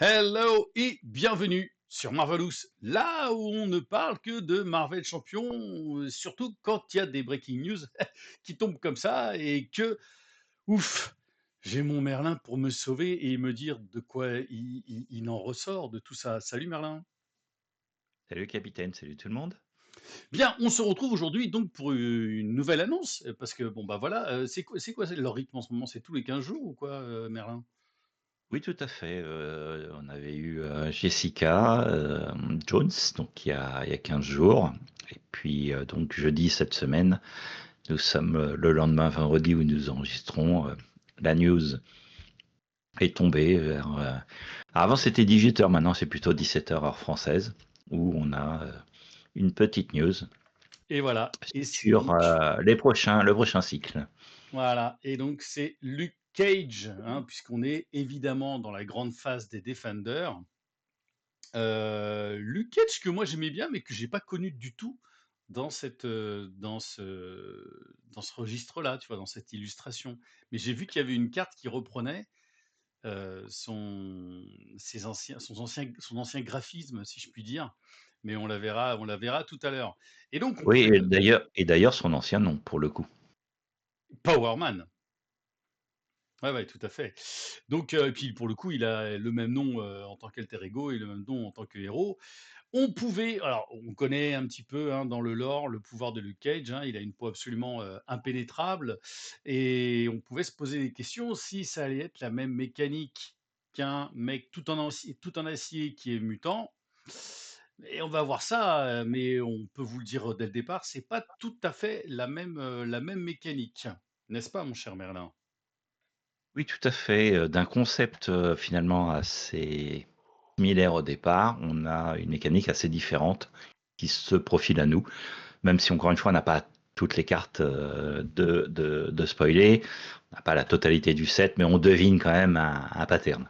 Hello et bienvenue sur Marvelous, là où on ne parle que de Marvel Champion, surtout quand il y a des breaking news qui tombent comme ça et que, ouf, j'ai mon Merlin pour me sauver et me dire de quoi il en ressort de tout ça. Salut Merlin. Salut capitaine, salut tout le monde. Bien, on se retrouve aujourd'hui donc pour une nouvelle annonce, parce que bon bah voilà, c'est quoi leur rythme en ce moment? C'est tous les 15 jours ou quoi, Merlin? Oui, tout à fait. On avait eu Jessica Jones, donc il y a 15 jours. Et puis donc jeudi cette semaine, nous sommes le lendemain vendredi où nous enregistrons. La news est tombée vers. Avant c'était 18 heures, maintenant c'est plutôt 17 heures heure française, où on a une petite news Et voilà, sur le prochain cycle. voilà, et donc c'est Luke Cage, hein, puisqu'on est évidemment dans la grande phase des Defenders. Luke Cage que moi j'aimais bien, mais que j'ai pas connu du tout dans ce registre-là, tu vois, dans cette illustration. Mais j'ai vu qu'il y avait une carte qui reprenait son ancien graphisme, si je puis dire. Mais on la verra tout à l'heure. Et donc on Oui, pouvait et d'ailleurs son ancien nom pour le coup. Power Man. Ouais, ouais, tout à fait. Donc, et puis pour le coup, il a le même nom en tant qu'alter ego et le même nom en tant que héros. Alors, on connaît un petit peu hein, dans le lore le pouvoir de Luke Cage. Hein, il a une peau absolument impénétrable et on pouvait se poser des questions si ça allait être la même mécanique qu'un mec tout en acier qui est mutant. Et on va voir ça, mais on peut vous le dire dès le départ, c'est pas tout à fait la même mécanique, n'est-ce pas, mon cher Merlin? Oui, tout à fait. D'un concept finalement assez similaire au départ, on a une mécanique assez différente qui se profile à nous, même si encore une fois on n'a pas toutes les cartes de spoiler, on n'a pas la totalité du set, mais on devine quand même un pattern.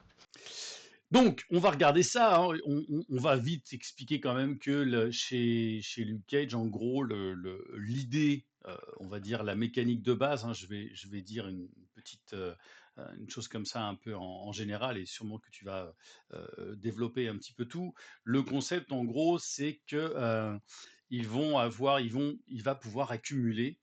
Donc, on va regarder ça. Hein. On va vite expliquer quand même que chez Luke Cage, en gros, l'idée, on va dire la mécanique de base, hein, je vais dire une petite, une chose comme ça un peu en général, et sûrement que tu vas développer un petit peu tout. Le concept, en gros, c'est que il va pouvoir accumuler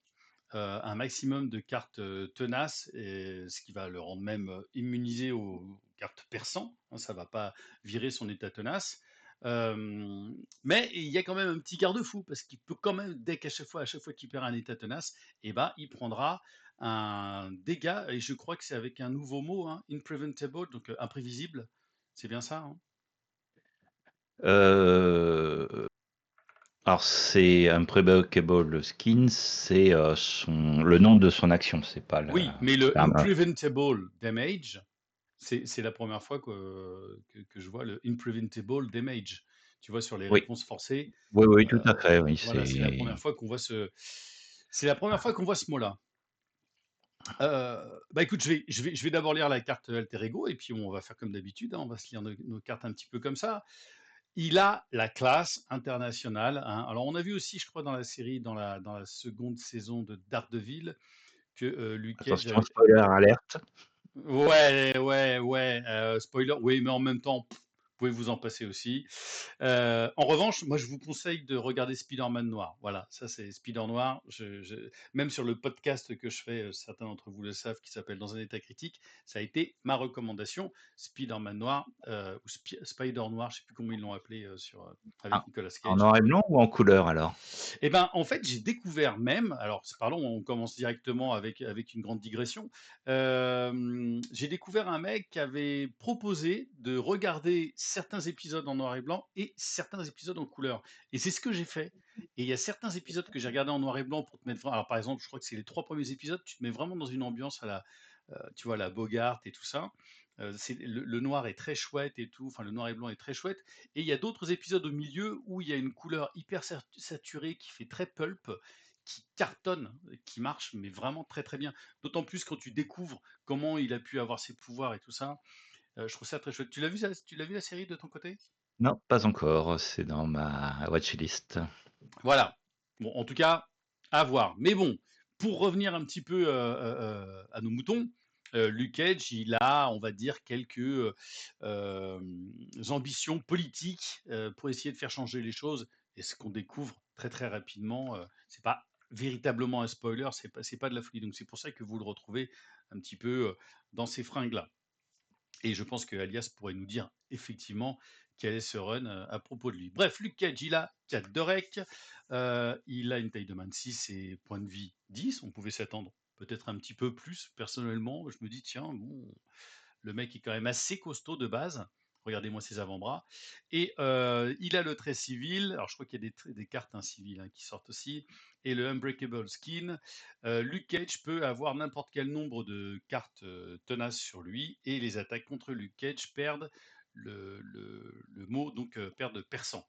un maximum de cartes tenaces, et ce qui va le rendre même immunisé aux cartes perçant. Hein, ça ne va pas virer son état tenace. Mais il y a quand même un petit garde-fou, parce qu'il peut quand même, dès à chaque fois qu'il perd un état tenace, eh ben, il prendra un dégât, et je crois que c'est avec un nouveau mot, hein, impreventable, donc imprévisible. C'est bien ça, hein? Euh, alors c'est Unbreakable Skin, c'est le nom de son action, c'est pas Oui, mais le l'arme. impreventable damage, c'est la première fois que je vois le impreventable damage. Tu vois, sur les Oui, réponses forcées, oui, oui, tout à fait, oui, voilà, c'est la c'est. première fois qu'on voit ce mot-là. Bah écoute, je vais d'abord lire la carte alter ego, et puis on va faire comme d'habitude, hein, on va se lire nos cartes un petit peu comme ça. Il a la classe internationale. Hein. Alors, on a vu aussi, je crois, dans la série, dans la seconde saison de Daredevil, que Luke Cage Attention, avait. spoiler alerte. Ouais, ouais, ouais, spoiler, oui, mais en même temps, vous pouvez vous en passer aussi. En revanche, moi, je vous conseille de regarder Spider-Man Noir. Voilà, ça, c'est Spider Noir. Même sur le podcast que je fais, certains d'entre vous le savent, qui s'appelle Dans un état critique, ça a été ma recommandation. Spider-Man Noir, ou Spider Noir, je sais plus comment ils l'ont appelé Ah, avec Nicolas en Cage. noir et blanc ou en couleur alors? Eh ben, en fait, j'ai découvert même, alors parlons, on commence directement avec une grande digression. J'ai découvert un mec qui avait proposé de regarder certains épisodes en noir et blanc et certains épisodes en couleur. Et c'est ce que j'ai fait. Et il y a certains épisodes que j'ai regardés en noir et blanc pour te mettre. Alors, par exemple, je crois que c'est les 3 premiers épisodes, tu te mets vraiment dans une ambiance tu vois, la Bogart et tout ça. Le noir est très chouette et tout, enfin le noir et blanc est très chouette. Et il y a d'autres épisodes au milieu où il y a une couleur hyper saturée qui fait très pulp, qui cartonne, qui marche, mais vraiment très très bien. D'autant plus quand tu découvres comment il a pu avoir ses pouvoirs et tout ça. Je trouve ça très chouette. Tu l'as vu la série de ton côté? Non, pas encore, c'est dans ma watchlist. Voilà. Bon, en tout cas, à voir. Mais bon, pour revenir un petit peu à nos moutons, Luke Cage, il a, on va dire, quelques, ambitions politiques, pour essayer de faire changer les choses et ce qu'on découvre très, très rapidement, c'est pas véritablement un spoiler, c'est pas de la folie, donc c'est pour ça que vous le retrouvez un petit peu, dans ces fringues-là et je pense que Alias pourrait nous dire effectivement quel est ce run, à propos de lui. Bref, Luke Cage, il a 4 de rec, il a une taille de main de 6 et point de vie 10. On pouvait s'attendre peut-être un petit peu plus. Personnellement, je me dis: «Tiens, bon, le mec est quand même assez costaud de base. Regardez-moi ses avant-bras et il a le trait civil. Alors je crois qu'il y a des cartes, hein, civiles, hein, qui sortent aussi et le Unbreakable Skin. Luke Cage peut avoir n'importe quel nombre de cartes, tenaces sur lui et les attaques contre Luke Cage perdent le mot donc perdent perçant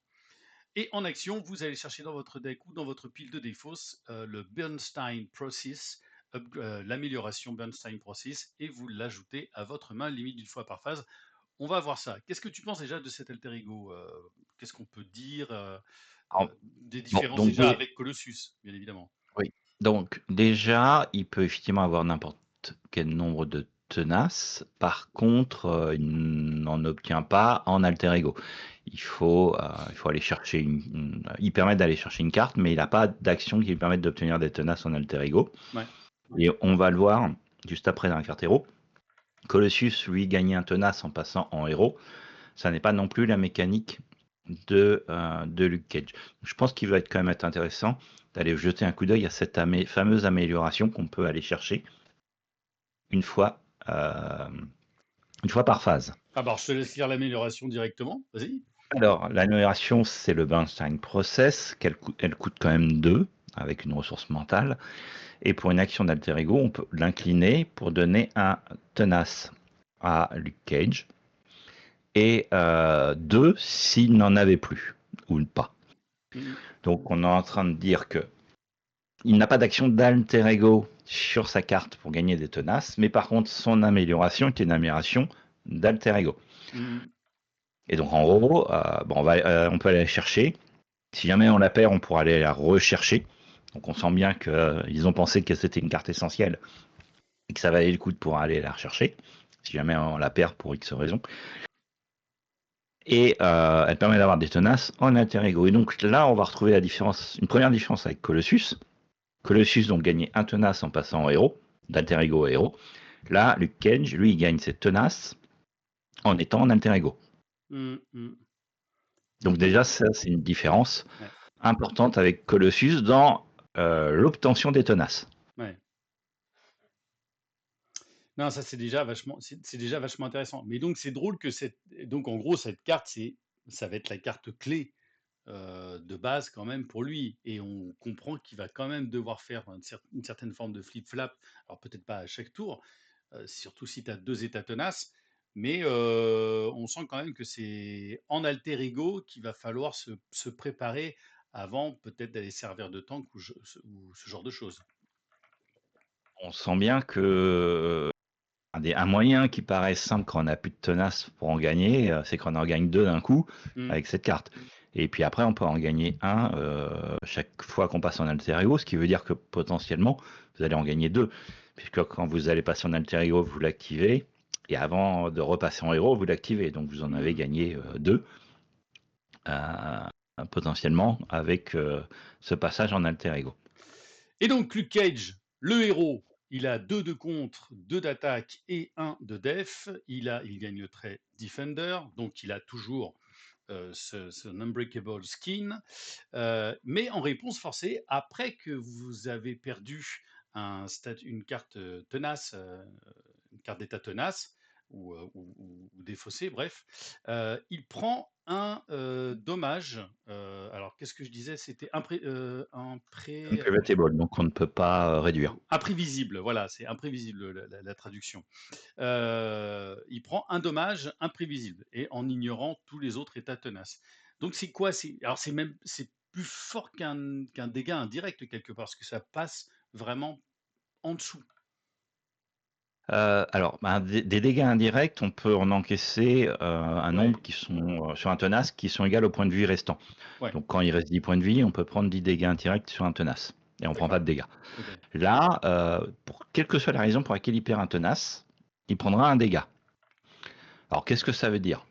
et en action, vous allez chercher dans votre deck ou dans votre pile de défausse, le Bernstein Process, l'amélioration Bernstein Process et vous l'ajoutez à votre main, limite d'une fois par phase. On va voir ça. Qu'est-ce que tu penses déjà de cet alter ego? Qu'est-ce qu'on peut dire, Alors, des bon, différences donc déjà avec Colossus, bien évidemment? oui. Donc déjà, il peut effectivement avoir n'importe quel nombre de tenaces. Par contre, il n'en obtient pas en alter ego. Il faut aller chercher il permet d'aller chercher une carte, mais il n'a pas d'action qui lui permette d'obtenir des tenaces en alter ego. Ouais. Et on va le voir juste après dans la carte héros. Colossus, lui, gagnait un tenace en passant en héros. Ça n'est pas non plus la mécanique de Luke Cage. Je pense qu'il va être quand même être intéressant d'aller jeter un coup d'œil à cette fameuse amélioration qu'on peut aller chercher une fois, euh, une fois par phase. Ah bah, alors je te laisse lire l'amélioration directement, vas-y. Alors, l'amélioration, c'est le Bernstein Process, elle coûte quand même 2, avec une ressource mentale. Et pour une action d'alter ego, on peut l'incliner pour donner un tenace à Luke Cage. Et 2 s'il n'en avait plus, ou pas. Mmh. Donc on est en train de dire que il n'a pas d'action d'alter ego sur sa carte pour gagner des tenaces, mais par contre son amélioration est une amélioration d'alter ego. Mmh. Et donc en gros, on peut aller la chercher. Si jamais on la perd, on pourra aller la rechercher. Donc on sent bien qu'ils ont pensé que c'était une carte essentielle et que ça valait le coup de pouvoir aller la rechercher. Si jamais on la perd pour X raison. Et elle permet d'avoir des tenaces en alter ego. Et donc là, on va retrouver une première différence avec Colossus. Colossus donc gagnait un tenace en passant en héros, d'alter ego à héros. Là, Luke Cage, lui, il gagne ses tenaces en étant en alter ego. Mmh mh. Donc déjà, ça, c'est une différence Ouais, importante avec Colossus dans l'obtention des tenaces. ouais. Non, ça c'est déjà vachement intéressant. Mais donc c'est drôle que donc en gros cette carte, ça va être la carte clé, de base quand même pour lui et on comprend qu'il va quand même devoir faire une certaine forme de flip-flap. Alors peut-être pas à chaque tour, surtout si tu as 2 états tenaces, mais on sent quand même que c'est en alter ego qu'il va falloir se préparer avant peut-être d'aller servir de tank ou ce genre de choses. On sent bien que un moyen qui paraît simple quand on n'a plus de tenaces pour en gagner, c'est qu'on en gagne 2 d'un coup Mmh. avec cette carte. Et puis après, on peut en gagner un chaque fois qu'on passe en alter ego, ce qui veut dire que potentiellement, vous allez en gagner 2. Puisque quand vous allez passer en alter ego, vous l'activez. Et avant de repasser en héros, vous l'activez. Donc vous en avez Mmh. gagné 2 potentiellement avec ce passage en alter ego. Et donc Luke Cage, le héros, il a 2 de contre, 2 d'attaque et 1 de def. Il gagne le trait Defender, donc il a toujours son Unbreakable Skin. Mais en réponse forcée, après que vous avez perdu une carte tenace, une carte d'état tenace, ou défaussé, bref, il prend un dommage. Alors, qu'est-ce que je disais? C'était Unpredictable, donc on ne peut pas réduire. imprévisible, voilà, c'est imprévisible la traduction. Il prend un dommage imprévisible et en ignorant tous les autres états tenaces. Donc c'est quoi? Alors c'est plus fort qu'un dégât indirect quelque part, parce que ça passe vraiment en dessous. Alors, ben, des dégâts indirects, on peut en encaisser, un nombre Ouais, qui sont, sur un tenace, qui sont égaux aux points de vie restants. ouais, Donc quand il reste 10 points de vie, on peut prendre 10 dégâts indirects sur un tenace et on prend pas d'accord. de dégâts. OK. Là, pour quelle que soit la raison pour laquelle il perd un tenace, il prendra un dégât. Alors qu'est-ce que ça veut dire?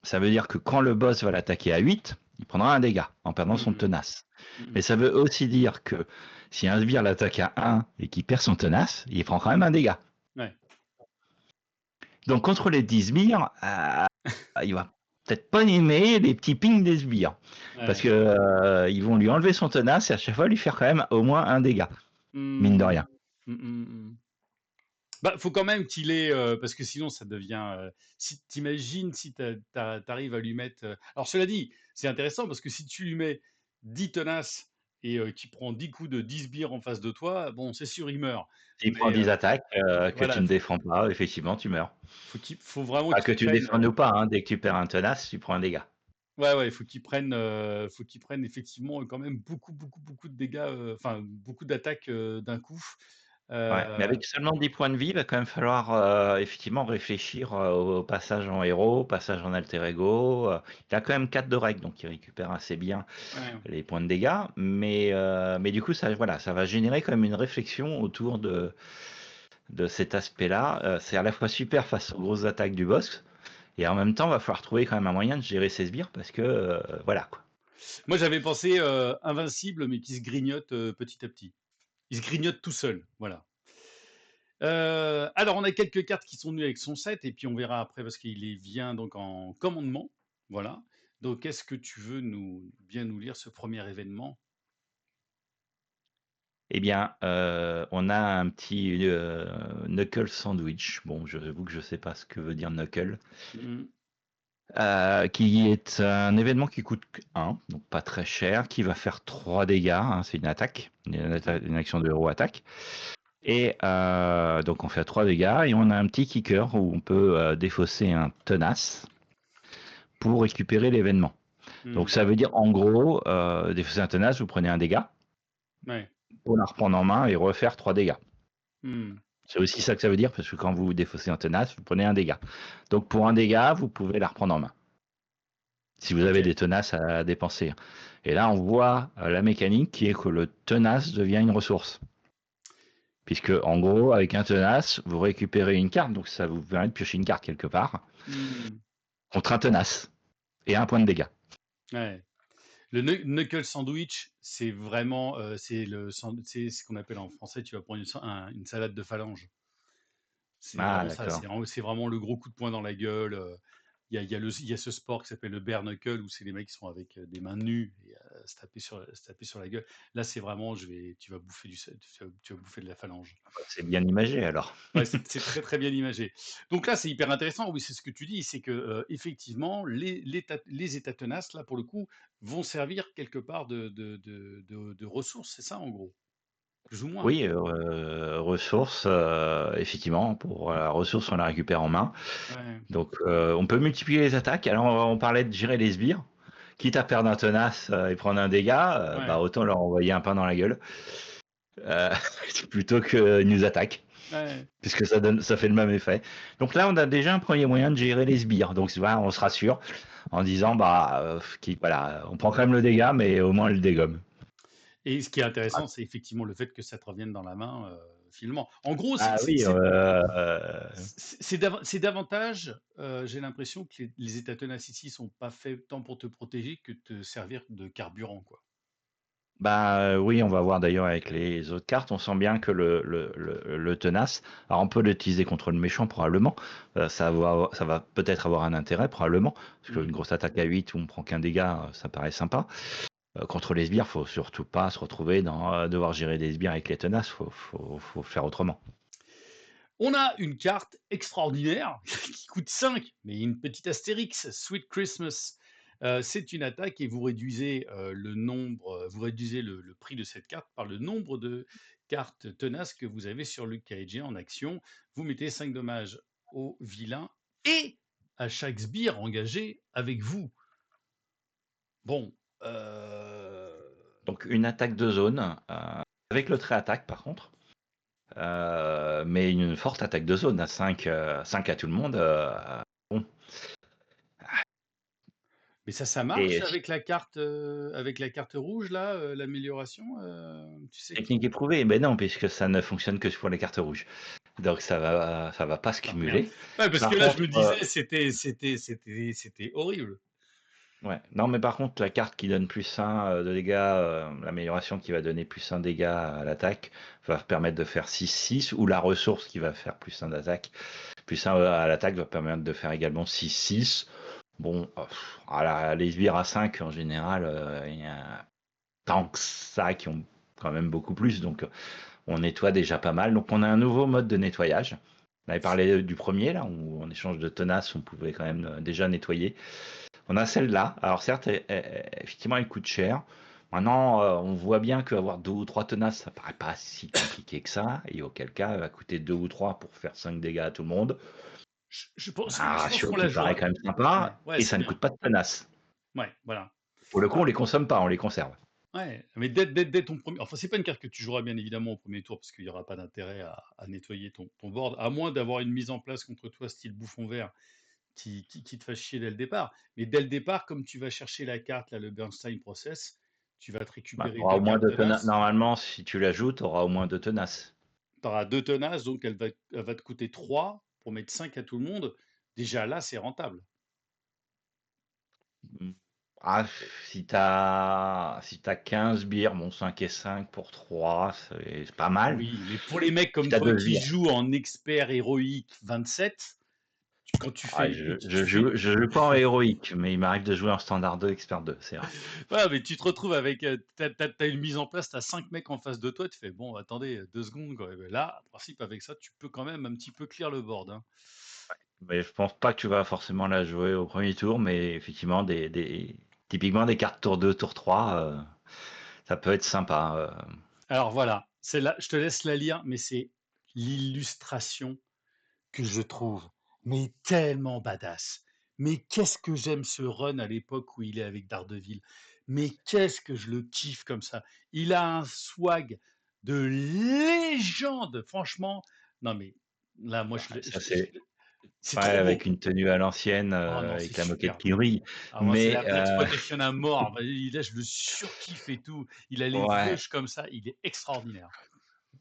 Ça veut dire que quand le boss va l'attaquer à 8, il prendra un dégât en perdant son Mmh. tenace. Mmh. Mais ça veut aussi dire que si un sbire l'attaque à 1 et qu'il perd son tenace, il prend quand même un dégât. Ouais. Donc contre les 10 sbires, il va peut-être pas aimer les petits pings des sbires. Parce Ouais. que ils vont lui enlever son tenace et à chaque fois lui faire quand même au moins un dégât, mine de Mmh. rien. Mmh mh, mmh. Bah, faut quand même qu'il ait, parce que sinon ça devient, si tu imagines si tu arrives à lui mettre, alors cela dit, c'est intéressant parce que si tu lui mets 10 tenaces et qu'il prend 10 coups de 10 sbires en face de toi, bon, c'est sûr, il meurt. S'il prend Mais, 10 attaques que tu voilà, ne défends pas, effectivement, tu meurs. faut vraiment Pas que qu'il tu prenne, défendes ou pas, hein, dès que tu perds un tenace, tu prends un dégât. ouais, ouais, faut qu'il prenne effectivement, quand même beaucoup, beaucoup, beaucoup de dégâts, enfin beaucoup d'attaques, d'un coup. Ouais, mais Heu, avec seulement 10 points de vie, il va quand même falloir, effectivement réfléchir, au passage en héros, au passage en alter ego, il a quand même 4 de règles, donc il récupère assez bien ouais. les points de dégâts, mais du coup ça voilà, ça va générer quand même une réflexion autour de cet aspect-là. C'est à la fois super face aux grosses attaques du boss et en même temps, va falloir trouver quand même un moyen de gérer ses sbires parce que, voilà quoi. Moi, j'avais pensé, invincible, mais qui se grignote, petit à petit. Il se grignote tout seul, voilà. Alors on a quelques cartes qui sont venues avec son set et puis on verra après parce qu'il les vient donc en commandement, voilà. Donc est-ce que tu veux nous lire ce premier événement? Eh bien, on a un petit, knuckle sandwich. Bon, j'avoue que je sais pas ce que veut dire knuckle. Mmh. Qui est un événement qui coûte un, donc pas très cher, qui va faire 3 dégâts, hein, c'est D'accord. une action de héros attaque et donc on fait 3 dégâts et on a un petit kicker où on peut, défausser un tenace pour récupérer l'événement. Donc Mmh. ça veut dire en gros, défausser un tenace, vous prenez un dégât Ouais. pour la reprendre en main et refaire 3 dégâts. Mmh. C'est aussi ça que ça veut dire parce que quand vous défaussez un tenace, vous prenez un dégât. Donc pour un dégât, vous pouvez la reprendre en main. Si vous avez OK. des tenaces à dépenser. Et là, on voit la mécanique qui est que le tenace devient une ressource. Puisque, en gros, avec un tenace, vous récupérez une carte, donc ça vous permet de piocher une carte quelque part, Mmh. contre un tenace, et un point de dégâts. Ouais. Le knuckle sandwich, c'est vraiment, c'est ce qu'on appelle en français, tu vas prendre une salade de phalange. C'est Ah, vraiment ça, d'accord. c'est vraiment le gros coup de poing dans la gueule, il y a ce sport qui s'appelle le bare knuckle où c'est les mecs qui sont avec, des mains nues et se taper sur la gueule. Là, c'est vraiment tu vas bouffer tu vas bouffer de la phalange. C'est bien imagé alors. Ouais, c'est très, très bien imagé. Donc là, c'est hyper intéressant, oui, c'est ce que tu dis, c'est que, effectivement, les états tenaces, là, pour le coup, vont servir quelque part de ressources, c'est ça, en gros? Plus ou moins? Oui, ressources, effectivement, pour la ressource, on la récupère en main. Ouais, Donc, on peut multiplier les attaques. Alors, on parlait de gérer les sbires. Quitte à perdre un tenace et prendre un dégât, bah, ouais, autant leur envoyer un pain dans la gueule. Euh, plutôt qu'ils nous attaquent, ouais. puisque ça fait le même effet. Donc là, on a déjà un premier moyen de gérer les sbires. Donc voilà, on se rassure en disant, bah, voilà, on prend quand même le dégât, mais au moins on le dégomme. Et ce qui est intéressant, c'est effectivement le fait que ça te revienne dans la main, finalement. En gros, Ah oui, c'est davantage, j'ai l'impression que les états tenaces ici sont pas faits tant pour te protéger que te servir de carburant, quoi. bah oui, on va voir d'ailleurs avec les autres cartes. On sent bien que le tenace, alors on peut l'utiliser contre le méchant probablement. Ça va peut-être avoir un intérêt probablement, parce qu'une Mmh. grosse attaque à 8 où on prend qu'un dégât, ça paraît sympa. Contre les sbires, faut surtout pas se retrouver dans, devoir gérer des sbires avec les tenaces, faut faire autrement. On a une carte extraordinaire qui coûte 5, mais une petite astérix, Sweet Christmas. C'est une attaque et vous réduisez le prix de cette carte par le nombre de cartes tenaces que vous avez sur le KG en action. Vous mettez 5 dommages au vilain et à chaque sbire engagé avec vous. Bon, Donc une attaque de zone, avec le trait attaque par contre, mais une forte attaque de zone à 5 5 à tout le monde, bon mais ça marche et avec la carte rouge là, l'amélioration, tu sais? technique éprouvée, mais non, puisque ça ne fonctionne que pour les cartes rouges. donc ça va pas se Ah merde. cumuler. Ouais, parce que Par là, je contre, me disais, c'était horrible. ouais, non, mais par contre, la carte qui donne +1, de dégâts, l'amélioration qui va donner +1 dégâts à l'attaque, va permettre de faire 6-6 ou la ressource qui va faire +1 d'attaque, +1 à l'attaque va permettre de faire également 6-6. Bon, les sbires à 5 en général, il y a tant que ça qui ont quand même beaucoup plus, donc on nettoie déjà pas mal. Donc on a un nouveau mode de nettoyage. On avait parlé du premier là, où en échange de tenaces, on pouvait quand même déjà nettoyer. On a celle-là. Alors certes, effectivement, elle coûte cher. Maintenant, on voit bien qu'avoir 2 ou 3 tenaces, ça paraît pas si compliqué que ça. Et auquel cas, elle va coûter 2 ou 3 pour faire 5 dégâts à tout le monde. On a un Je pense ratio qu'on la qui paraît jouera. quand même Ouais, sympa. ouais, Et c'est ça ne bien. coûte pas de tenaces. Ouais, voilà. Pour le coup, on Alors, les consomme pas, on les conserve. ouais, mais dès ton premier. Enfin, c'est pas une carte que tu joueras bien évidemment au premier tour, parce qu'il n'y aura pas d'intérêt à nettoyer ton board, à moins d'avoir une mise en place contre toi, style bouffon vert, qui te fasse chier dès le départ. Mais dès le départ, comme tu vas chercher la carte, là, le Bernstein Process, tu vas te Bah, récupérer t'auras deux au moins cartes deux tenaces. tenaces. Normalement, si tu l'ajoutes, tu auras au moins 2 tenaces. Tu auras deux tenaces, donc elle va te coûter 3 pour mettre 5 à tout le monde. Déjà là, c'est rentable. Mm. Ah, si t'as 15 sbires, bon, 5 et 5 pour 3, c'est pas mal. Oui, mais pour les mecs Si comme t'as toi 2 qui sbires. jouent en expert héroïque 27, quand tu Ah, fais, je joue pas en héroïque, mais il m'arrive de jouer en standard 2, expert 2, c'est vrai. voilà, mais tu te retrouves avec, t'as une mise en place, t'as 5 mecs en face de toi, tu fais bon, attendez, 2 secondes quoi. Et ben là, en principe, avec ça, tu peux quand même un petit peu clear le board, hein. Mais je pense pas que tu vas forcément la jouer au premier tour, mais effectivement, typiquement des cartes tour 2, tour 3, ça peut être sympa. Alors voilà, c'est là, je te laisse la lire, mais c'est l'illustration que je trouve mais tellement badass. Mais qu'est-ce que j'aime ce run à l'époque où il est avec Daredevil. Mais qu'est-ce que je le kiffe comme ça. Il a un swag de légende, franchement. Non mais là, moi, Bah, ça, c'est c'est ouais, trop avec beau. une tenue à l'ancienne, Oh non, c'est avec la moquette super. qui brille. Ah, moi, c'est la Mais Blood Protection à mort. Bah, là, je le surkiffe et tout. Il a les ouais, veuches comme ça. Il est extraordinaire.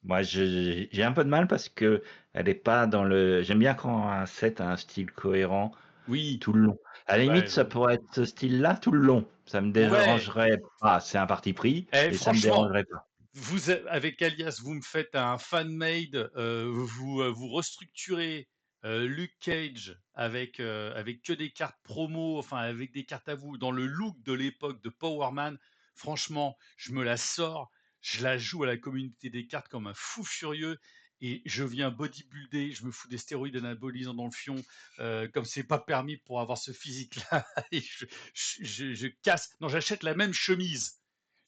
moi j'ai un peu de mal parce que elle est pas dans le. J'aime bien quand un set a un style cohérent Oui, tout le long. À la limite, ouais, ça pourrait être ce style-là tout le long. Ça me ouais. dérangerait pas. C'est un parti pris, Eh, mais ça me franchement, dérangerait pas. avec Alias, vous me faites un fan-made, vous restructurez Luke Cage avec que des cartes promo, enfin avec des cartes à vous, dans le look de l'époque de Power Man. Franchement, je me la sors, je la joue à la communauté des cartes comme un fou furieux. Et je viens bodybuilder, je me fous des stéroïdes anabolisants dans le fion, comme c'est pas permis pour avoir ce physique-là. Et je casse. Non, j'achète la même chemise.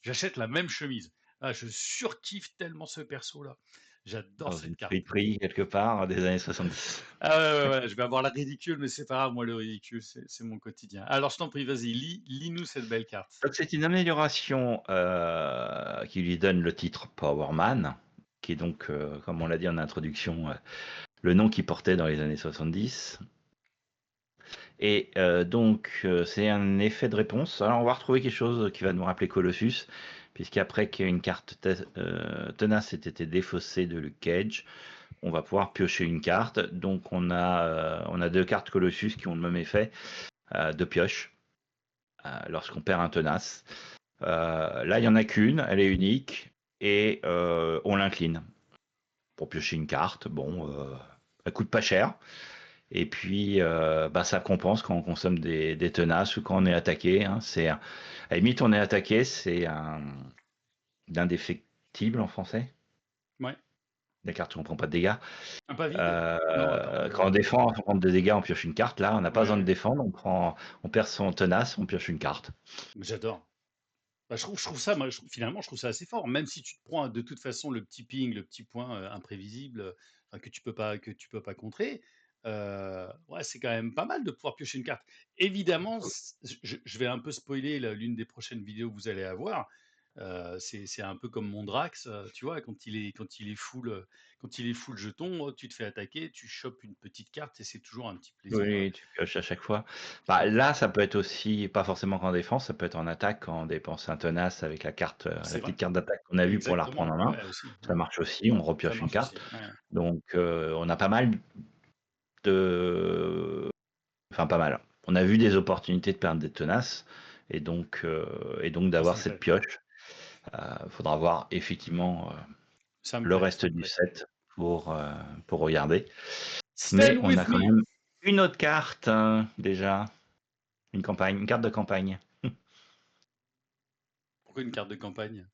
J'achète la même chemise. Ah, je surkiffe tellement ce perso-là. J'adore Dans cette une carte. friperie quelque part des années 70. Ah ouais, ouais, ouais, je vais avoir la ridicule, mais c'est pas grave, moi le ridicule, c'est mon quotidien. Alors je t'en prie, vas-y, lis-nous cette belle carte. Donc c'est une amélioration qui lui donne le titre Power Man, qui est donc, comme on l'a dit en introduction, le nom qu'il portait dans les années 70. Et donc, c'est un effet de réponse. Alors, on va retrouver quelque chose qui va nous rappeler Colossus, puisqu'après qu'une carte tenace ait été défaussée de Luke Cage, on va pouvoir piocher une carte. Donc, on a 2 cartes Colossus qui ont le même effet de pioche lorsqu'on perd un tenace. Là, il n'y en a qu'une, elle est unique, et on l'incline pour piocher une carte. Bon, elle coûte pas cher. Et puis, bah, ça compense quand on consomme des tenaces ou quand on est attaqué, hein. À la limite, on est attaqué, c'est d'indéfectible en français. Ouais. Des cartes où on prend pas de dégâts. Un pas vide? Non, attends. Quand on défend, on prend des dégâts, on pioche une carte. Là, on n'a pas besoin de Ouais, défendre, on perd son tenace, on pioche une carte. j'adore. Bah, je trouve ça, moi, finalement, je trouve ça assez fort. Même si tu te prends de toute façon le petit ping, le petit point imprévisible, enfin, que tu peux pas contrer. Ouais, c'est quand même pas mal de pouvoir piocher une carte. Évidemment, je vais un peu spoiler l'une des prochaines vidéos que vous allez avoir. C'est un peu comme mon Drax, tu vois? Quand il est full jeton, tu te fais attaquer, tu chopes une petite carte et c'est toujours un petit plaisir, Oui, tu pioches à chaque fois. Bah, c'est là, ça peut être aussi, pas forcément qu'en défense, ça peut être en attaque quand on dépense un tenace avec la carte, la c'est vrai, petite carte d'attaque qu'on a vue pour la reprendre exactement, en main. ouais, aussi, Ça ouais, marche aussi, on ça repioche une marche carte. aussi, ouais. Donc, on a pas mal de enfin pas mal. On a vu des opportunités de perdre des tenaces et donc Ça d'avoir me cette plaît, pioche. Faudra voir effectivement, ça me le plaît, reste ça me du plaît. set pour regarder. Mais Stand on a with quand me! même une autre carte, déjà, une carte de campagne. Pourquoi une carte de campagne?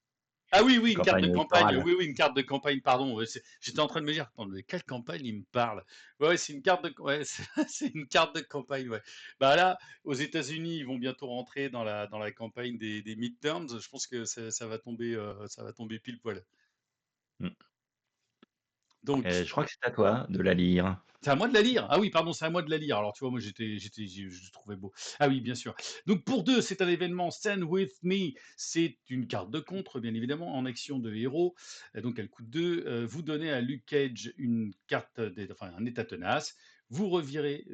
Ah oui, oui, une carte de Campagne campagne. électorale. Oui, oui, une carte de campagne, pardon. Ouais, j'étais en train de me dire, attends, de quelle campagne il me parle? Ouais, ouais, c'est une carte de, ouais, c'est une carte de campagne, ouais. Bah là, aux États-Unis, ils vont bientôt rentrer dans la campagne des midterms. Je pense que ça va tomber pile poil. Mmh. Donc, Je crois que c'est à toi de la lire. c'est à moi de la lire. Ah oui, pardon, c'est à moi de la lire. Alors, tu vois, moi, je trouvais beau. Ah oui, bien sûr. Donc, pour deux, c'est un événement Stand With Me. C'est une carte de contre, bien évidemment, en action de héros. Donc, elle coûte deux. Vous donnez à Luke Cage une carte, enfin, un état tenace. Vous virez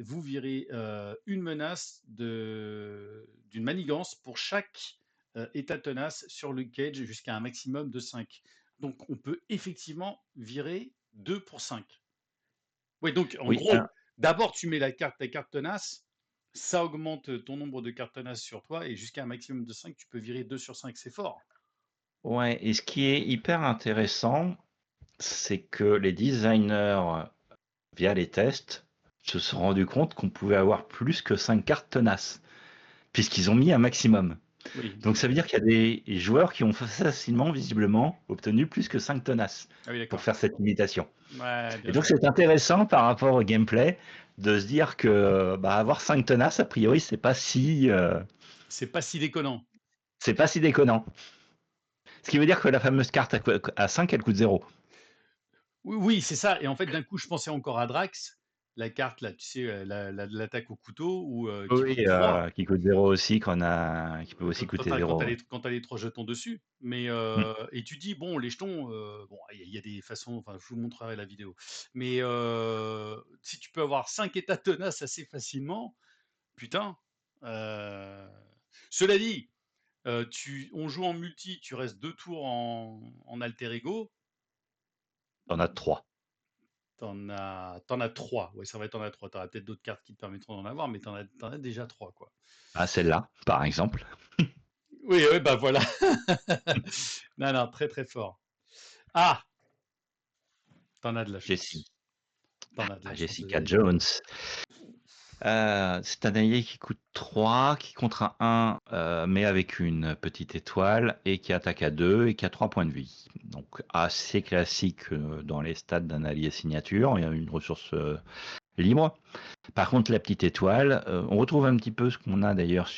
une menace d'une manigance pour chaque état tenace sur Luke Cage jusqu'à un maximum de 5. Donc, on peut effectivement virer 2 pour 5. Oui, donc en Oui, gros, d'abord tu mets ta carte tenace, ça augmente ton nombre de cartes tenaces sur toi et jusqu'à un maximum de 5, tu peux virer 2 sur 5, c'est fort. ouais, et ce qui est hyper intéressant, c'est que les designers, via les tests, se sont rendus compte qu'on pouvait avoir plus que 5 cartes tenaces, puisqu'ils ont mis un maximum. Oui, Donc ça veut dire qu'il y a des joueurs qui ont facilement, visiblement, obtenu plus que 5 tenaces ah oui, pour d'accord. faire cette limitation. Ouais, Et bien donc joué. c'est intéressant par rapport au gameplay de se dire que bah, avoir 5 tenaces, a priori, C'est pas si déconnant. c'est pas si déconnant. Ce qui veut dire que la fameuse carte à 5, elle coûte 0. Oui, oui, c'est ça. Et en fait, d'un coup, je pensais encore à Drax, la carte là, tu sais, l'attaque au couteau ou qui Oui, coûte 3 qui coûte 0 aussi, qui peut aussi quand coûter 0. Ouais. quand t'as les 3 jetons dessus. Mais Mm. et tu dis bon, les jetons, bon, il y a des façons. Enfin, je vous montrerai la vidéo. Mais si tu peux avoir 5 états tenaces assez facilement, putain. Euh, Cela dit, on joue en multi, tu restes 2 tours en alter ego. T'en as 3. T'en as 3. Ouais, ça va, t'en as 3. T'auras peut-être d'autres cartes qui te permettront d'en avoir, mais t'en as déjà 3, quoi. Ah, celle-là, par exemple. Oui, oui, bah voilà. Non, non, très très fort. Ah, t'en as de la Jessie. chance. T'en as de la chance. Jessica Jones. C'est un allié qui coûte 3, qui contre un 1, mais avec une petite étoile, et qui attaque à 2 et qui a 3 points de vie. Donc assez classique dans les stats d'un allié signature. Il y a une ressource libre. Par contre, la petite étoile, on retrouve un petit peu ce qu'on a d'ailleurs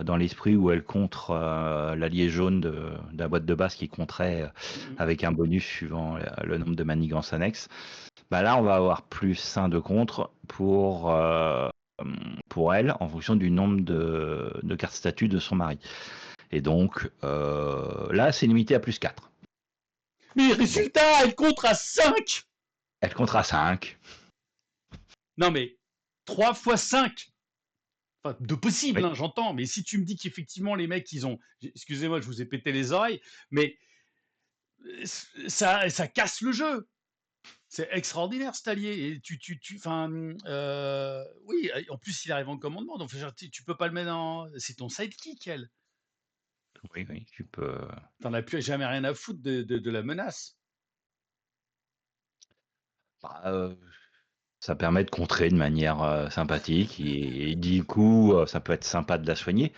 dans l'esprit où elle contre l'allié jaune de la boîte de base qui compterait Mhm. avec un bonus suivant le nombre de manigances annexes. Bah là, on va avoir plus 1 de contre pour elle en fonction du nombre de cartes statut de son mari. Et donc là, c'est limité à plus 4. Mais Donc résultat, elle contre à 5. elle comptera 5. Non, mais 3 fois 5. Enfin, de possible, Oui. hein, j'entends. Mais si tu me dis qu'effectivement, les mecs, ils ont. Excusez-moi, je vous ai pété les oreilles, mais ça casse le jeu. C'est extraordinaire cet allié. Et enfin, oui, en plus il arrive en commandement, donc genre, tu peux pas le mettre en. C'est ton sidekick, elle. Oui, oui, tu peux. T'en as plus jamais rien à foutre de la menace. Bah, ça permet de contrer de manière sympathique et du coup, ça peut être sympa de la soigner.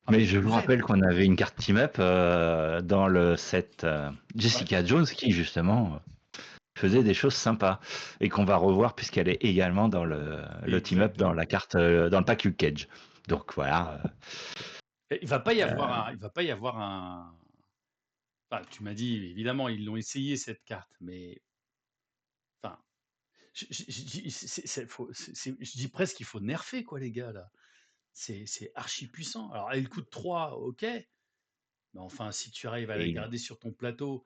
Ah mais Mais c'est je le vous rêve. rappelle qu'on avait une carte team-up dans le set Ouais. Jessica Jones qui justement faisait des choses sympas et qu'on va revoir puisqu'elle est également dans le team-up dans Exactement. la carte dans le pack Luke Cage. Donc voilà. Et il va pas y avoir il va pas y avoir un. Enfin, tu m'as dit, évidemment, ils l'ont essayé cette carte, mais enfin, je dis presque qu'il faut nerfer quoi, les gars là. C'est archi puissant. Alors, elle coûte 3, ok, Mais enfin, si tu arrives à la et garder sur ton plateau,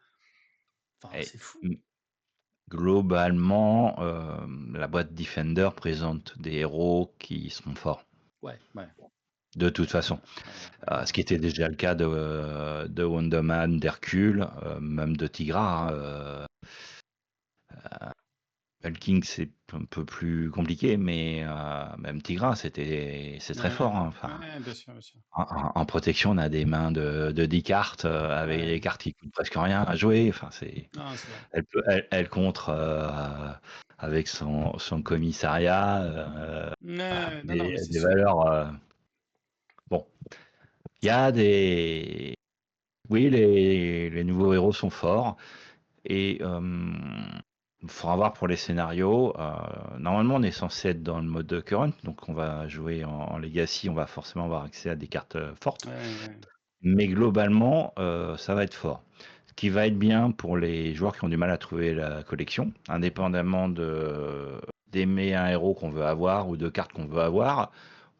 enfin, et c'est fou. mmh, globalement, la boîte Defender présente des héros qui sont forts, Ouais, ouais, de toute ouais, façon. ouais, ouais, Ce qui était déjà le cas de Wonder Man, d'Hercule, même de Tigra, hein, Hulking, c'est un peu plus compliqué, mais même Tigra, c'est très ouais, fort, hein, enfin, ouais, bien sûr, bien sûr. en protection, on a des mains de 10 cartes, avec Ouais, des cartes qui coûtent presque rien à jouer, enfin, non, c'est vrai. elle contre, avec son commissariat, Ouais, non, non, mais c'est des sûr. valeurs, bon, il y a des oui, les nouveaux héros sont forts. Et il faudra voir pour les scénarios. Normalement, on est censé être dans le mode current, donc on va jouer en legacy, on va forcément avoir accès à des cartes fortes. Ouais, ouais. Mais globalement, ça va être fort. Ce qui va être bien pour les joueurs qui ont du mal à trouver la collection, indépendamment d'aimer un héros qu'on veut avoir ou de cartes qu'on veut avoir,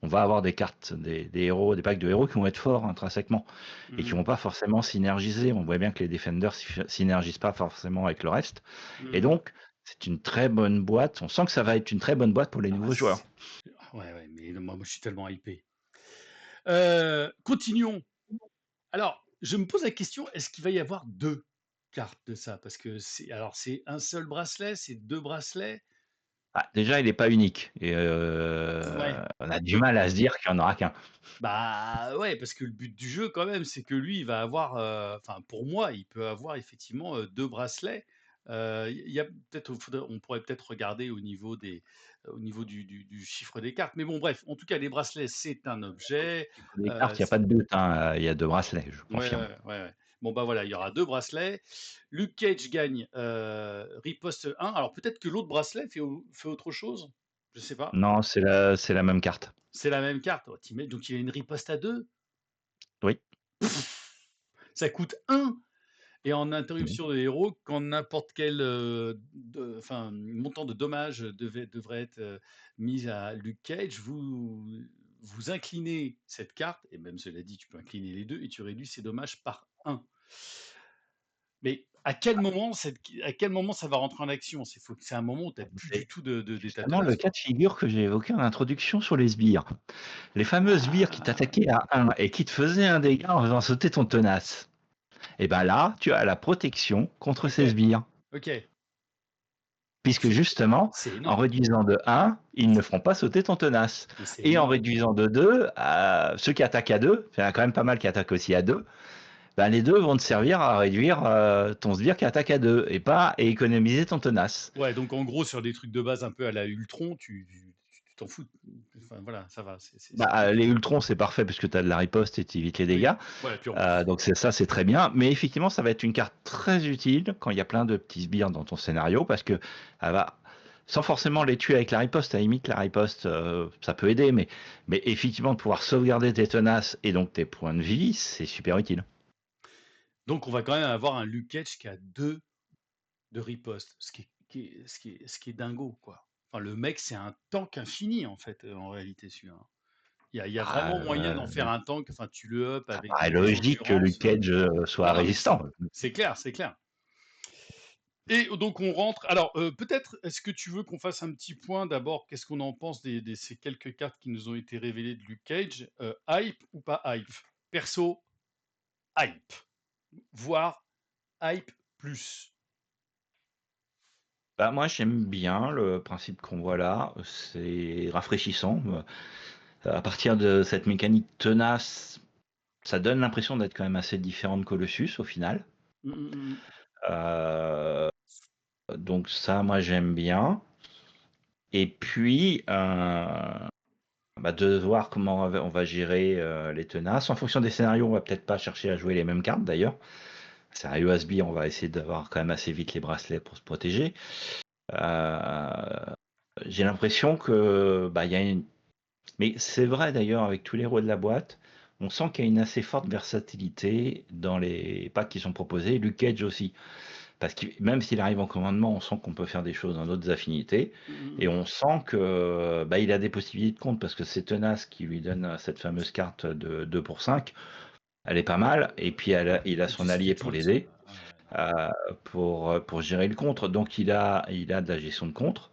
on va avoir des cartes, des héros, des packs de héros qui vont être forts intrinsèquement et qui Mmh vont pas forcément synergiser. On voit bien que les Defenders synergisent pas forcément avec le reste. Et mh. donc, c'est une très bonne boîte. On sent que ça va être une très bonne boîte pour les Ah bah, nouveaux joueurs. ouais, ouais, mais moi, je suis tellement hypé. Continuons. Alors, je me pose la question, est-ce qu'il va y avoir 2 cartes de ça? Parce que c'est un seul bracelet, c'est 2 bracelets? Déjà, il n'est pas unique et Ouais, on a du mal à se dire qu'il y en aura qu'un. bah, ouais, parce que le but du jeu quand même, c'est que lui, il va avoir, enfin pour moi, il peut avoir effectivement, 2 bracelets. Il y a peut-être on pourrait peut-être regarder au niveau du chiffre des cartes. Mais bon bref, en tout cas les bracelets, c'est un objet, Pour les cartes, il y a pas de but, hein, il y a 2 bracelets, je ouais, confirme. ouais, ouais, ouais. Bon, bah, voilà, il y aura 2 bracelets. Luke Cage gagne, riposte 1. Alors peut-être que l'autre bracelet fait autre chose? Je sais pas. Non, c'est la même carte. C'est la même carte. Oh, tu donc il a une riposte à 2. Oui. Ça coûte 1 et en Mmh. interruption de héros, quand n'importe quel, montant de dommages devrait être, mis à Luke Cage, vous inclinez cette carte et même cela dit, tu peux incliner les 2 et tu réduis ses dommages par 1. Mais à quel moment ça va rentrer en action? C'est un moment où tu as plus du C'est tout de d'état justement le tenace, cas quoi. de figure que j'ai évoqué en introduction sur les sbires. Les fameux sbires qui Ah! t'attaquaient à 1 et qui te faisaient un dégât en faisant sauter ton tenace. Et ben là, tu as la protection contre ces OK, sbires. OK. Puisque justement, C'est en énorme, réduisant de 1, ils ne feront pas sauter ton tenace. mais c'est Et en énorme. réduisant de 2, ceux qui attaquent à 2, il y en a quand même pas mal qui attaquent aussi à 2, ben les 2 vont te servir à réduire ton sbire qui attaque à 2 et pas à économiser ton tenace. Ouais, donc en gros, sur des trucs de base un peu à la Ultron, tu t'en fous. Enfin voilà, ça va, c'est Les correct. Ultrons, c'est parfait puisque tu as de la riposte et tu évites les Oui, dégâts. ouais, puis en plus Donc c'est très bien. Mais effectivement, ça va être une carte très utile quand il y a plein de petits sbires dans ton scénario parce que elle va, sans forcément les tuer avec la riposte, à la limite, la riposte, ça peut aider, mais effectivement, de pouvoir sauvegarder tes tenaces et donc tes points de vie, c'est super utile. donc on va quand même avoir un Luke Cage qui a 2 de riposte, ce qui est dingo, quoi. Enfin le mec, c'est un tank infini en fait, en réalité celui-là, hein. Il y a Bah, vraiment moyen d'en faire un tank, enfin tu le up ça avec paraît des logique que Luke endurances, Cage soit non, non, mais résistant. c'est clair, c'est clair. Et donc on rentre. Alors peut-être, est-ce que tu veux qu'on fasse un petit point d'abord? Qu'est-ce qu'on en pense ces quelques cartes qui nous ont été révélées de Luke Cage? Hype ou pas hype? Perso, hype, voire hype plus. Bah, moi, j'aime bien le principe qu'on voit là. C'est rafraîchissant. À partir de cette mécanique tenace, ça donne l'impression d'être quand même assez différent de Colossus au final. Mmh mh, mmh. Euh, donc ça, moi, j'aime bien. Et puis, de voir comment on va gérer les tenaces. En fonction des scénarios, on va peut-être pas chercher à jouer les mêmes cartes d'ailleurs. Scénario USB, on va essayer d'avoir quand même assez vite les bracelets pour se protéger. Euh, j'ai l'impression que il y a une. Mais c'est vrai d'ailleurs avec tous les héros de la boîte, on sent qu'il y a une assez forte versatilité dans les packs qui sont proposés. Luke Cage aussi. Parce que même s'il arrive en commandement, on sent qu'on peut faire des choses dans d'autres affinités. Mmh Et mh. on sent que il a des possibilités de compte parce que c'est Tenace qui lui donne cette fameuse carte de 2 pour 5. elle est pas mal. Et puis il a son Jessica allié pour Jones, l'aider, ouais, ouais, non. euh, pour gérer le contre. Donc il a de la gestion de contre.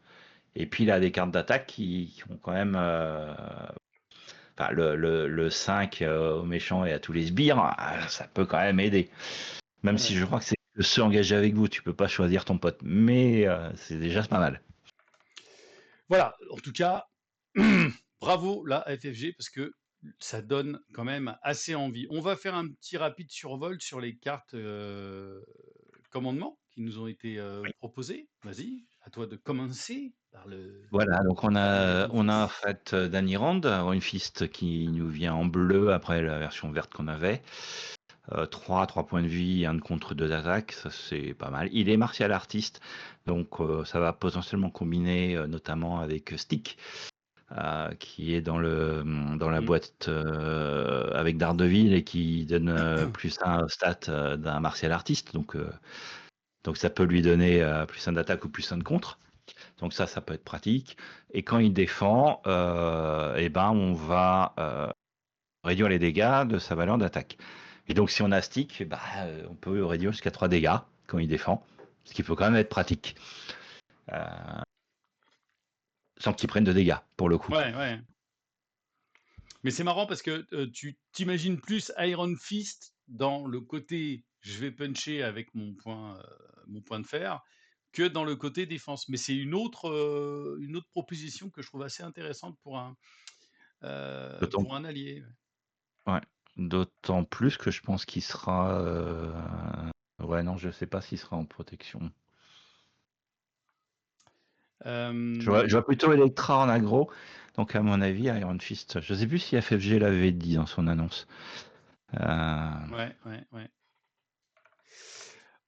Et puis il a des cartes d'attaque qui ont quand même. Enfin, le 5 aux méchants et à tous les sbires, ça peut quand même aider. Même si Ouais. je crois que c'est ceux engagés avec vous, tu peux pas choisir ton pote. Mais c'est déjà pas mal. Voilà, en tout cas, bravo la FFG parce que ça donne quand même assez envie. On va faire un petit rapide survol sur les cartes commandement qui nous ont été proposées. Vas-y, à toi de commencer par le Voilà, donc Iron on a en Fist. fait Danny Rand, une fist qui nous vient en bleu après la version verte qu'on avait. 3 points de vie, 1 de contre, 2 d'attaque, ça c'est pas mal. Il est martial artiste, donc ça va potentiellement combiner notamment avec Stick, qui est dans la Mm. boîte avec Daredevil et qui donne plus un stat d'un martial artiste, donc ça peut lui donner plus un d'attaque ou plus un de contre. Donc ça peut être pratique. Et quand il défend, eh ben on va réduire les dégâts de sa valeur d'attaque. Et donc si on a stick, bah, on peut réduire jusqu'à 3 dégâts quand il défend, ce qui peut quand même être pratique, euh, sans qu'il prenne de dégâts pour le coup. Ouais, ouais. Mais c'est marrant parce que tu t'imagines plus Iron Fist dans le côté je vais puncher avec mon point de fer que dans le côté défense. Mais c'est une autre proposition que je trouve assez intéressante D'autant pour un allié. ouais. D'autant plus que je pense qu'il sera... Ouais, non, je sais pas s'il sera en protection. Je Euh, vois plutôt Electra en aggro. Donc à mon avis, Iron Fist, je sais plus si FFG l'avait dit dans son annonce. Euh, ouais, ouais, ouais.